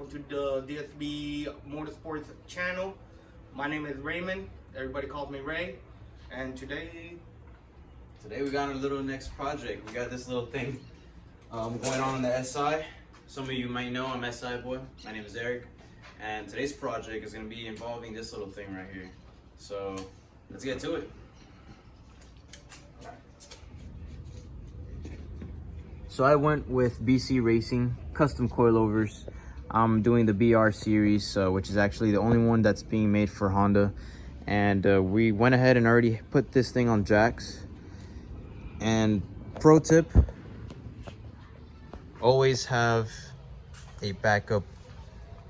welcome to the DSB Motorsports channel. My name is Raymond. Everybody calls me Ray. And today we got a little next project. We got this little thing going on in the SI. Some of you might know I'm SI boy. My name is Eric. And today's project is going to be involving this little thing right here. So let's get to it. So I went with BC Racing custom coilovers. I'm doing the BR series, which is actually the only one that's being made for Honda. And we went ahead and already put this thing on jacks. And pro tip, always have a backup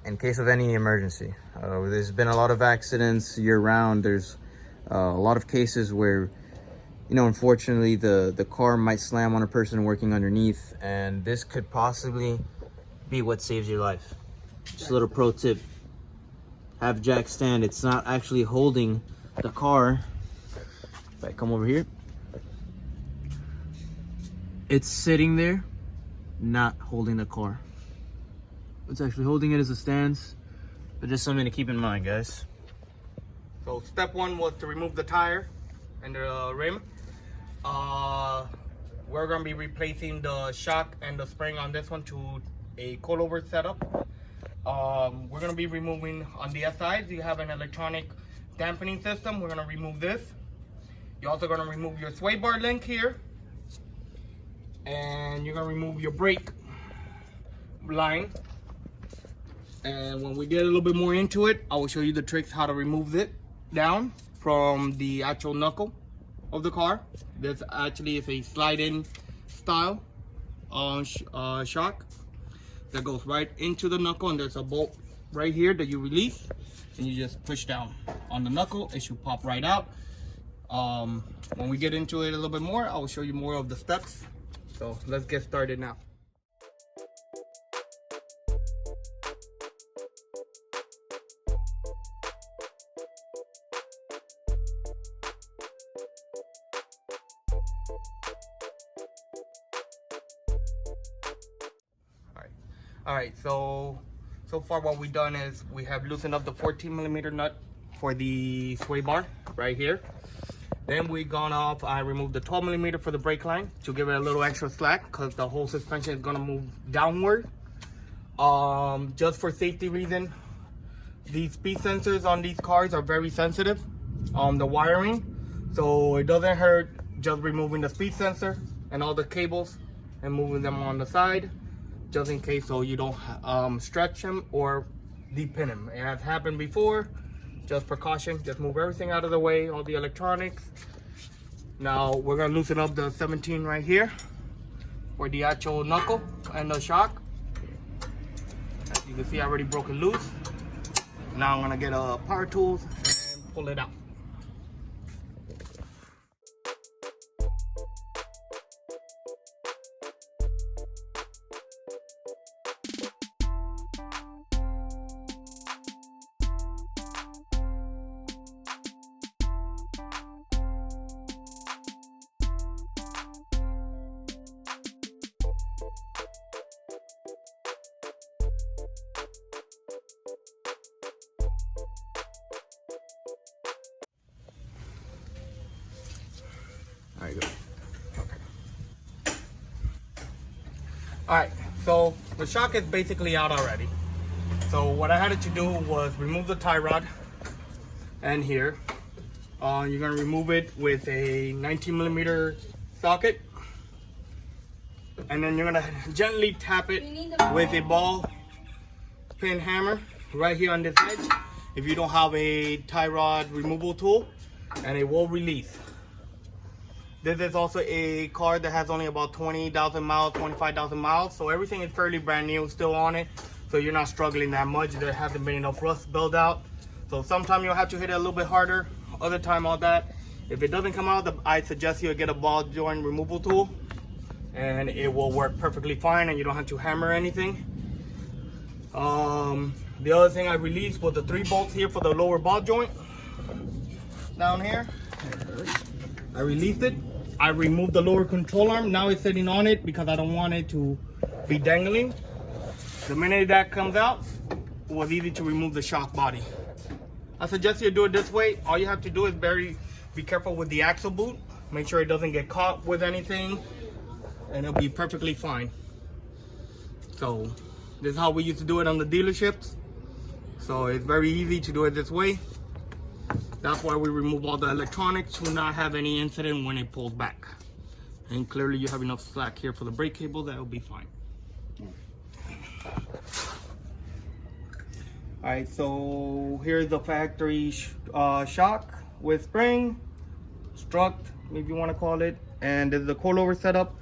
in case of any emergency. There's been a lot of accidents year round. There's a lot of cases where, you know, unfortunately the car might slam on a person working underneath, and this could possibly be what saves your life. Just a little pro tip, have jack stand. It's not actually holding the car. If I come over here, it's sitting there, not holding the car. It's actually holding it as a stance, but just something to keep in mind, guys. So step one was to remove the tire and the rim. We're going to be replacing the shock and the spring on this one to a coilover setup. We're going to be removing on the SIs. You have an electronic dampening system. We're going to remove this. You're also going to remove your sway bar link here, and you're going to remove your brake line. And when we get a little bit more into it, I will show you the tricks how to remove it down from the actual knuckle of the car. This actually is a slide-in style shock that goes right into the knuckle, and there's a bolt right here that you release, and you just push down on the knuckle. It should pop right out. When we get into it a little bit more, I will show you more of the steps. So let's get started now. All right, so far what we've done is we have loosened up the 14mm nut for the sway bar right here. Then we gone off, I removed the 12mm for the brake line to give it a little extra slack, because the whole suspension is gonna move downward. Just for safety reason, these speed sensors on these cars are very sensitive, the wiring. So it doesn't hurt just removing the speed sensor and all the cables and moving them on the side, just in case, so you don't stretch them or depin them. It has happened before. Just precaution, just move everything out of the way, all the electronics. Now we're gonna loosen up the 17 right here for the actual knuckle and the shock. As you can see, I already broke it loose. Now I'm gonna get a power tools and pull it out. There you go. Okay. All right, so the shock is basically out already. So what I had to do was remove the tie rod and here. You're gonna remove it with a 19mm socket. And then you're gonna gently tap it with a ball pin hammer right here on this edge if you don't have a tie rod removal tool, and it will release. This is also a car that has only about 20,000 miles, 25,000 miles. So everything is fairly brand new still on it. So you're not struggling that much. There hasn't been enough rust built out. So sometimes you'll have to hit it a little bit harder. Other time, all that. If it doesn't come out, I suggest you get a ball joint removal tool, and it will work perfectly fine, and you don't have to hammer anything. The other thing I released was the 3 bolts here for the lower ball joint. Down here. I released it. I removed the lower control arm. Now it's sitting on it because I don't want it to be dangling. The minute that comes out, it was easy to remove the shock body. I suggest you do it this way. All you have to do is be careful with the axle boot. Make sure it doesn't get caught with anything, and it'll be perfectly fine. So this is how we used to do it on the dealerships. So it's very easy to do it this way. That's why we remove all the electronics to not have any incident when it pulls back. And clearly you have enough slack here for the brake cable, that will be fine. Alright, so here's the factory shock with spring, strut, if you want to call it. And there's the coilover setup.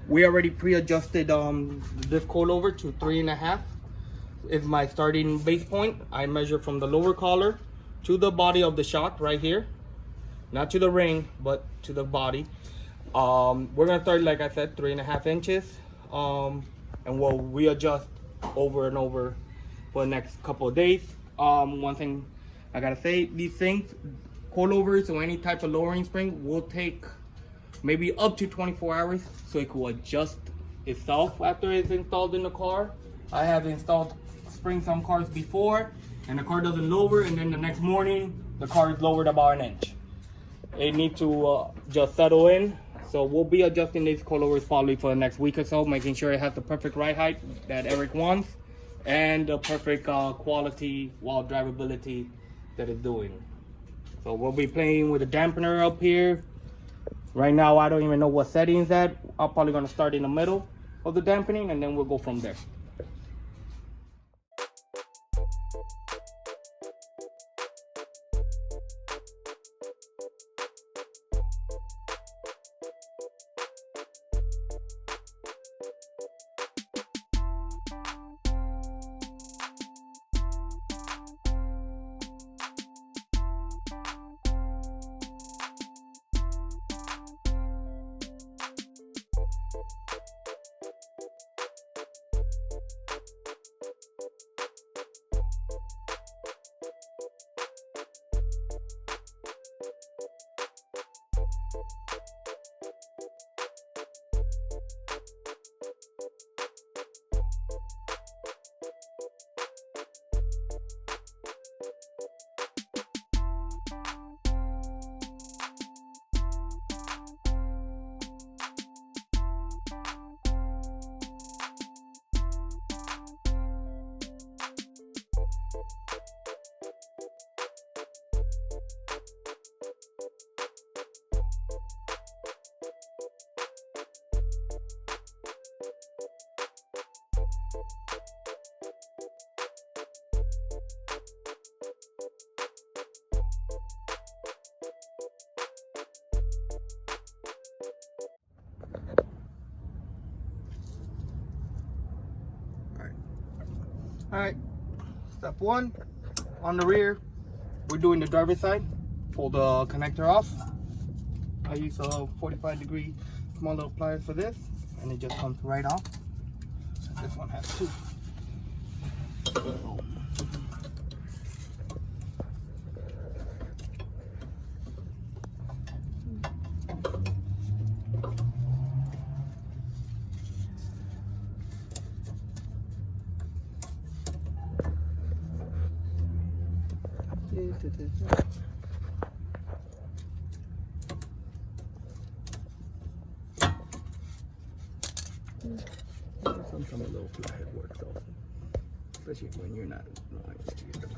We already pre-adjusted this coilover to 3.5 is my starting base point. I measure from the lower collar to the body of the shock right here, not to the ring but to the body. We're gonna start, like I said, 3.5 inches, and we'll readjust over and over for the next couple of days. One thing I gotta say, these things, coilovers or any type of lowering spring, will take maybe up to 24 hours, so it will adjust itself after it's installed in the car. I have installed springs on cars before, and the car doesn't lower, and then the next morning the car is lowered about 1 inch. It needs to just settle in. So we'll be adjusting these coilovers probably for the next week or so, making sure it has the perfect ride height that Eric wants and the perfect quality while drivability that it's doing. So we'll be playing with the dampener up here. Right now I don't even know what settings that. I'm probably gonna start in the middle of the dampening, and then we'll go from there. All right, step one, on the rear, we're doing the driver's side. Pull the connector off. I use a 45-degree small little pliers for this, and it just comes right off. This one has two. Sometimes a little flathead works also, especially when you're not knowing what you're doing.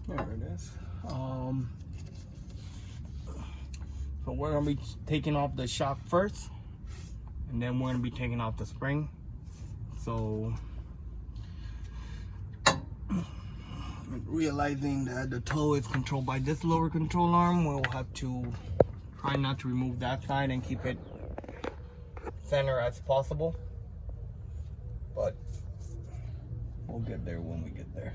There it is. So we're gonna be taking off the shock first, and then we're gonna be taking off the spring. So realizing that the toe is controlled by this lower control arm, we'll have to try not to remove that side and keep it center as possible. But we'll get there when we get there.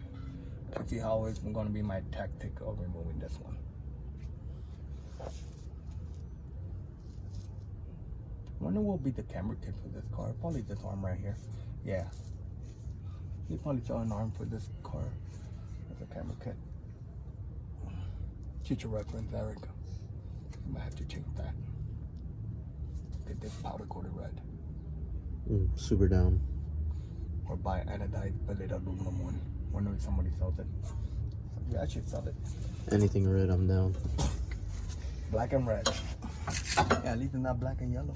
To see how it's going to be my tactic of removing this one. wonder what will be the camera kit for this car. Probably this arm right here. Yeah. You probably saw an arm for this car. That's a camera kit. Future reference, Eric. I might have to change that. Get this powder coated red. Super down. Or buy anodized billet aluminum one. Wonder if somebody sells it. Yeah, I should sell it. Anything red, I'm down. Black and red. Yeah, at least it's not black and yellow.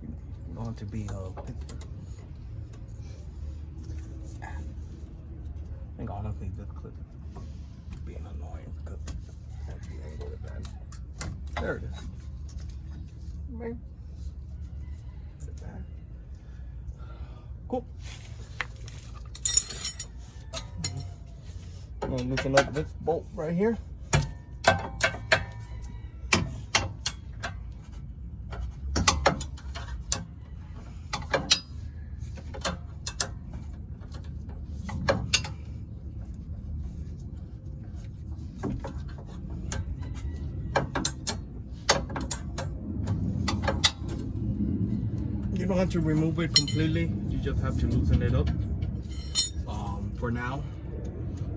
You don't want to be I think honestly this clip is being annoying because that's the angle of that. There it is. Man. Cool. I'm gonna loosen up this bolt right here. You don't have to remove it completely, you just have to loosen it up. For now,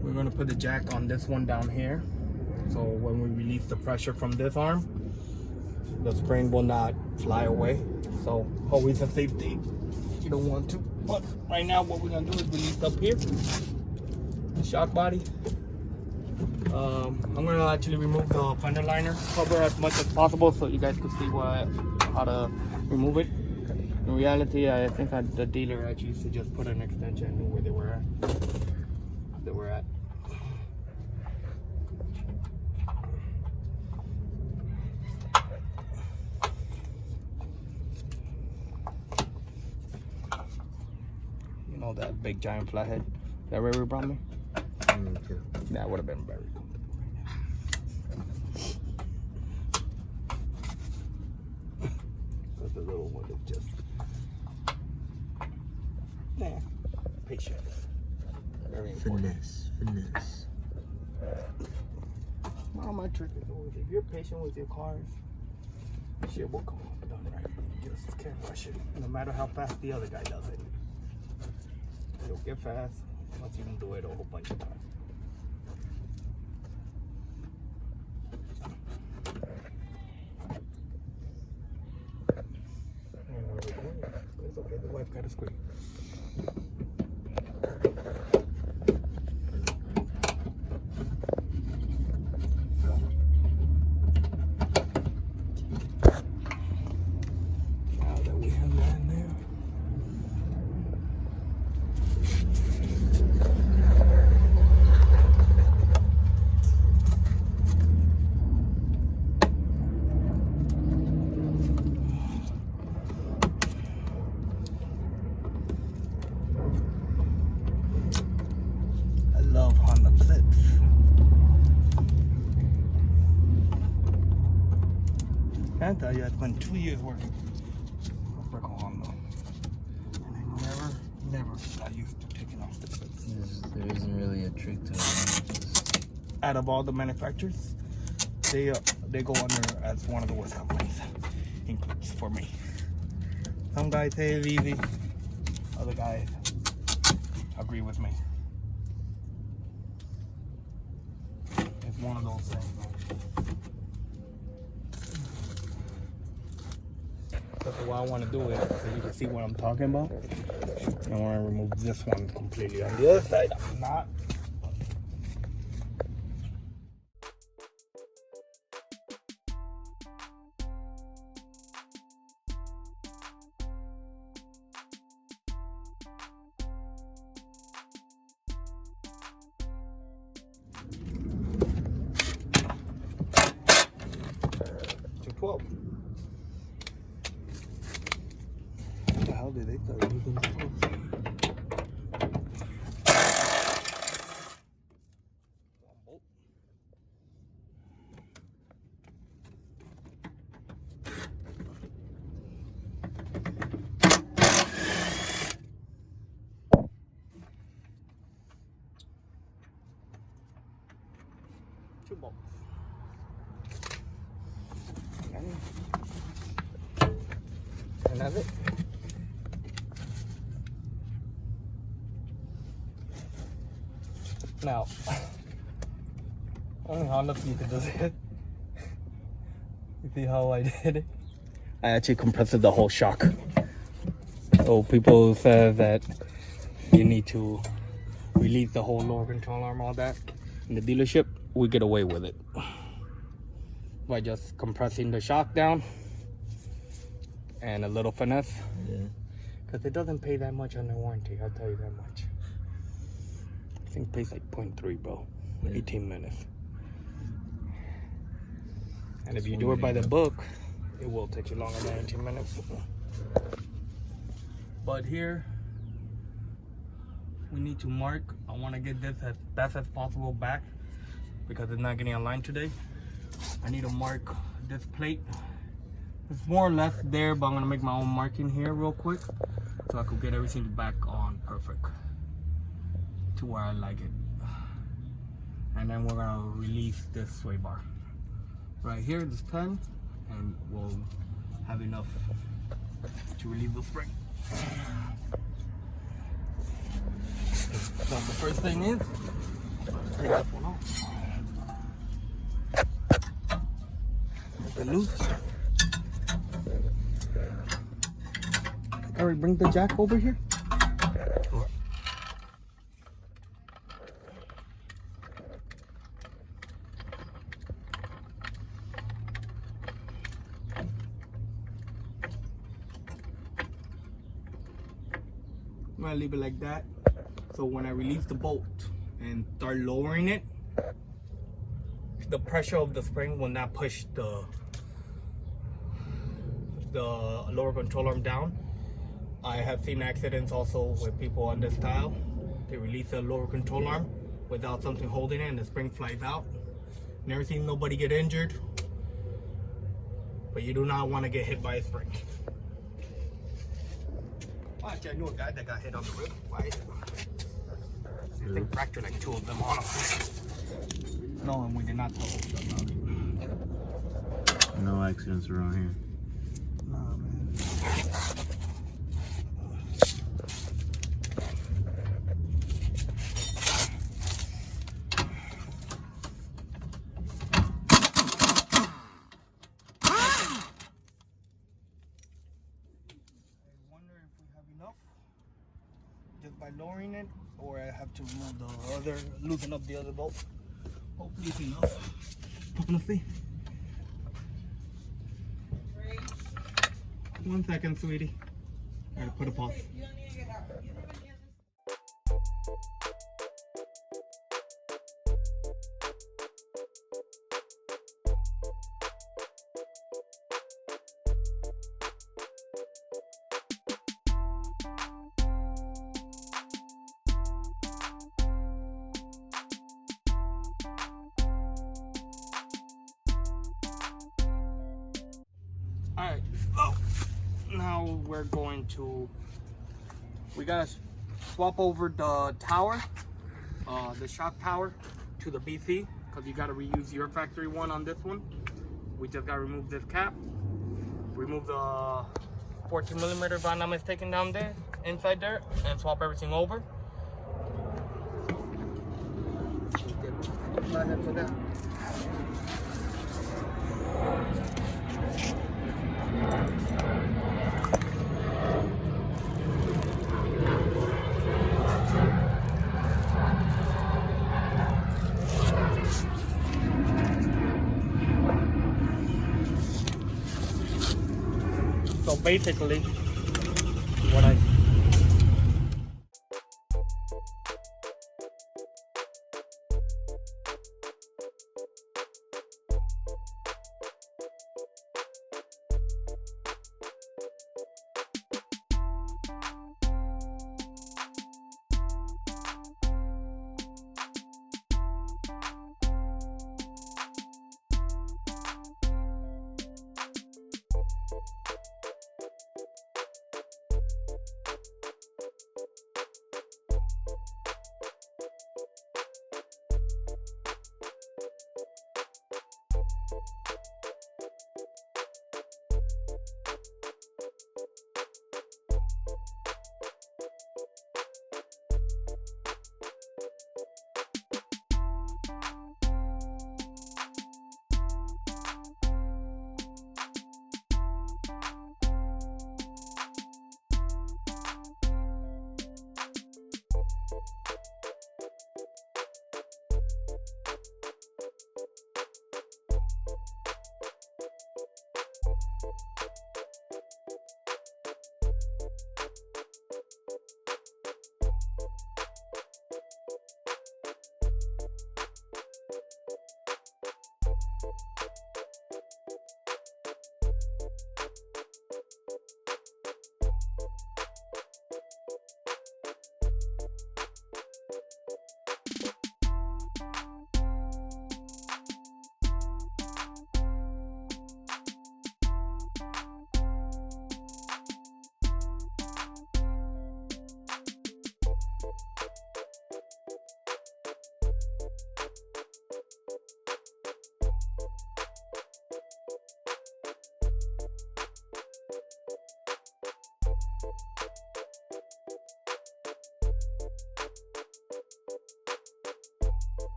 we're gonna put the jack on this one down here. So when we release the pressure from this arm, the spring will not fly away. So always a safety, you don't want to. But right now what we're gonna do is release up here, the shock body. I'm gonna actually remove the fender liner cover as much as possible so you guys can see how to remove it. In reality, I think the dealer actually used to just put an extension and knew where they were at. You know that big giant flathead that Ray brought me? That would have been very comfortable right now. But the little one is just patient. Very important. Finesse. Well, my trick is always, if you're patient with your cars, shit will come up done right. You just can't rush it, no matter how fast the other guy does it. You'll get fast once you can do it a whole bunch of times. It's okay, the wife got a squeak. I tell you, I spent 2 years working for Honda, and I never got used to taking off the clips. There isn't really a trick to it. Out of all the manufacturers, they go under as one of the worst companies in clips for me. Some guys say it's easy, other guys agree with me. It's one of those things. That's why I want to do it, so you can see what I'm talking about. I want to remove this one completely. On the other side, I'm not. $212. How did they start using this? Two bolts. Okay. And that's it. Now, only Honda people does it. You see how I did it? I actually compressed the whole shock. So people say that you need to release the whole lower control arm, all that. In the dealership, we get away with it by just compressing the shock down and a little finesse. Because it doesn't pay that much under warranty, I'll tell you that much. I think it pays like 0.3, bro. 18 minutes. And if you do it by the book, it will take you longer than 18 minutes. But here, we need to mark. I want to get this as best as possible back because it's not getting aligned today. I need to mark this plate. It's more or less there, but I'm going to make my own marking here real quick so I could get everything back on perfect to where I like it. And then we're going to release this sway bar right here, this pen, and we'll have enough to relieve the spring. So the first thing is, take this one off. Get it loose. Alright, bring the jack over here. Sure. I'm gonna leave it like that. So when I release the bolt and start lowering it, the pressure of the spring will not push the lower control arm down. I have seen accidents also with people on this style. They release the lower control arm without something holding it and the spring flies out. Never seen nobody get injured, but you do not want to get hit by a spring. Actually, I knew a guy that got hit on the rib. Why? I think fractured like 2 of them on him. No, and we did not tell about it. No accidents around here. Nah, man. Just by lowering it, or I have to loosen up the other bolt. Hopefully it's enough. Honestly. 1 second, sweetie. Alright, put a pause. Alright, now we're going to, we gotta swap over the tower, the shock tower to the BC, because you gotta reuse your factory one on this one. We just gotta remove this cap, remove the 14mm if I'm not mistaken down there, inside there, and swap everything over. Go ahead for that. So basically, what I